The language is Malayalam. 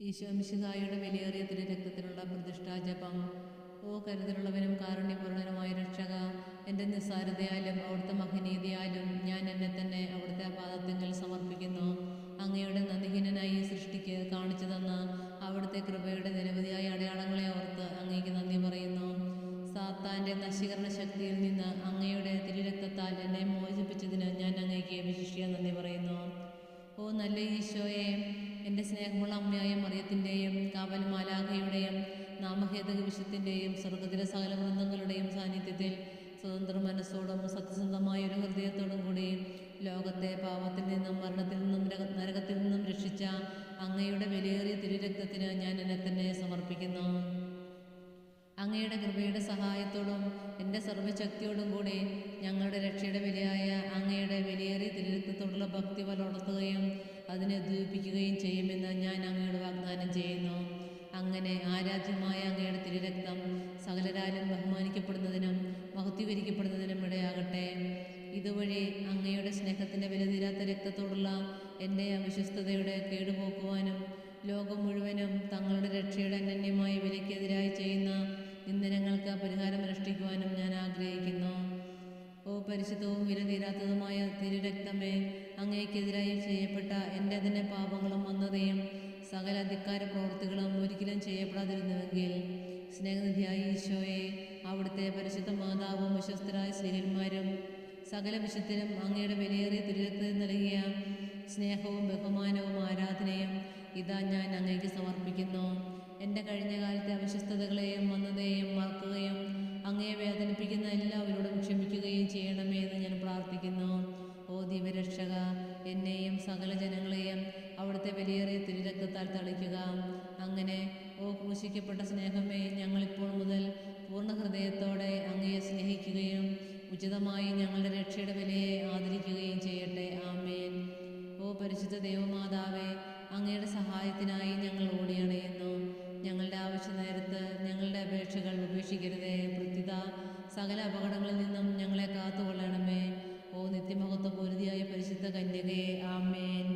ഈശോ മിശിഹായുടെ വിലയേറിയ തിരുരക്തത്തിനുള്ള പ്രതിഷ്ഠാജപം. ഓ കരുതലുള്ളവനും കാരുണ്യപൂർണനുമായ രക്ഷക, എൻ്റെ നിസ്സാരതയാലും അവിടുത്തെ മഹനീയതയാലും ഞാൻ എന്നെ തന്നെ അവിടുത്തെ പാദത്തിങ്കൽ സമർപ്പിക്കുന്നു. അങ്ങയുടെ നന്ദിഹീനനായി ഈ സൃഷ്ടിക്ക് കാണിച്ചു തന്ന അവിടുത്തെ കൃപയുടെ നിരവധിയായ അടയാളങ്ങളെ ഓർത്ത് അങ്ങേക്ക് നന്ദി പറയുന്നു. സാത്താൻ്റെ നശീകരണ ശക്തിയിൽ നിന്ന് അങ്ങയുടെ തിരുരക്തത്താൽ എന്നെ മോചിപ്പിച്ചതിന് ഞാൻ അങ്ങേക്ക് വിശിഷ്യ നന്ദി പറയുന്നു. ഓ നല്ല ഈശോയെ, എൻ്റെ സ്നേഹമുള്ള അമ്മയായ മറിയത്തിൻ്റെയും കാവൽ മാലാഖയുടെയും നാമഹേതുക വിശുദ്ധിൻ്റെയും സ്വർഗത്തിലെ സകല വൃന്ദങ്ങളുടെയും സാന്നിധ്യത്തിൽ സ്വതന്ത്ര മനസ്സോടും സത്യസന്ധമായ ഒരു ഹൃദയത്തോടും കൂടി ലോകത്തെ പാപത്തിൽ നിന്നും മരണത്തിൽ നിന്നും നരകത്തിൽ നിന്നും രക്ഷിച്ച അങ്ങയുടെ വിലയേറിയ തിരുരക്തത്തിന് ഞാൻ എന്നെ തന്നെ സമർപ്പിക്കുന്നു. അങ്ങയുടെ കൃപയുടെ സഹായത്തോടും എൻ്റെ സർവ്വശക്തിയോടും കൂടി ഞങ്ങളുടെ രക്ഷയുടെ വിലയായ അങ്ങയുടെ വിലയേറിയ തിരുരക്തത്തോടുള്ള ഭക്തി വളർത്തുകയും അതിനെ ഉദ്ദീപിക്കുകയും ചെയ്യുമെന്ന് ഞാൻ അങ്ങയോട് വാഗ്ദാനം ചെയ്യുന്നു. അങ്ങനെ ആരാധ്യമായ അങ്ങയുടെ തിരുരക്തം സകലരാലും ബഹുമാനിക്കപ്പെടുന്നതിനും മഹത്വീകരിക്കപ്പെടുന്നതിനും ഇടയാകട്ടെ. ഇതുവഴി അങ്ങയുടെ സ്നേഹത്തിൻ്റെ വിലതീരാത്ത രക്തത്തോടുള്ള എൻ്റെ അവിശ്വസ്തതയുടെ കേടുപോക്കുവാനും ലോകം മുഴുവനും തങ്ങളുടെ രക്ഷയുടെ അനന്യമായ വിലയ്ക്കെതിരായി ചെയ്യുന്ന നിന്ദനങ്ങൾക്ക് പരിഹാരം അനുഷ്ഠിക്കുവാനും ഞാൻ ആഗ്രഹിക്കുന്നു. ഓ പരിശുദ്ധവും വിലതീരാത്തതുമായ തിരുരക്തമേ, അങ്ങേക്കെതിരായി ചെയ്യപ്പെട്ട എൻ്റെ തന്നെ പാപങ്ങളും വന്നതയും സകല ധിക്കാര പ്രവൃത്തികളും ഒരിക്കലും ചെയ്യപ്പെടാതിരുന്നുവെങ്കിൽ സ്നേഹനിധിയായ ഈശോയെ, അവിടുത്തെ പരിശുദ്ധ മാതാവും വിശ്വസ്തരായ സ്ത്രീയന്മാരും സകല വിശുദ്ധരും അങ്ങയുടെ വിലയേറിയ തിരുരക്തത്തിൽ നൽകിയ സ്നേഹവും ബഹുമാനവും ആരാധനയും ഇതാ ഞാൻ അങ്ങേക്ക് സമർപ്പിക്കുന്നു. എൻ്റെ കഴിഞ്ഞ കാലത്തെ അവിശ്വസ്തതകളെയും വന്നതയും മറക്കുകയും അങ്ങയെ വേദനിപ്പിക്കുന്ന എല്ലാവരോടും ക്ഷമിക്കുകയും ചെയ്യണമേ എന്ന് ഞാൻ പ്രാർത്ഥിക്കുന്നു. ഓ ദിവ്യരക്ഷക, എന്നെയും സകല ജനങ്ങളെയും അവിടുത്തെ വിലയേറിയ തിരുരക്തത്താൽ തളിക്കുക. അങ്ങനെ ഓ ക്രൂശിക്കപ്പെട്ട സ്നേഹമേ, ഞങ്ങളിപ്പോൾ മുതൽ പൂർണ്ണ ഹൃദയത്തോടെ അങ്ങയെ സ്നേഹിക്കുകയും ഉചിതമായി ഞങ്ങളുടെ രക്ഷയുടെ വിലയെ ആദരിക്കുകയും ചെയ്യട്ടെ. ആമേൻ. ഓ പരിശുദ്ധ ദൈവമാതാവേ, അങ്ങയുടെ സഹായത്തിനായി ഞങ്ങൾ ഓടിയണയുന്നു. ഞങ്ങളുടെ ആവശ്യ നേരത്ത് ഞങ്ങളുടെ അപേക്ഷകൾ ഉപേക്ഷിക്കരുതേ. പ്രത്യുത സകല അപകടങ്ങളിൽ നിന്നും ഞങ്ങളെ കാത്തുകൊള്ളണമേ. ഓ നിത്യമഹത്വ പൂരിതയായ പരിശുദ്ധ കന്യകയെ. ആമേൻ.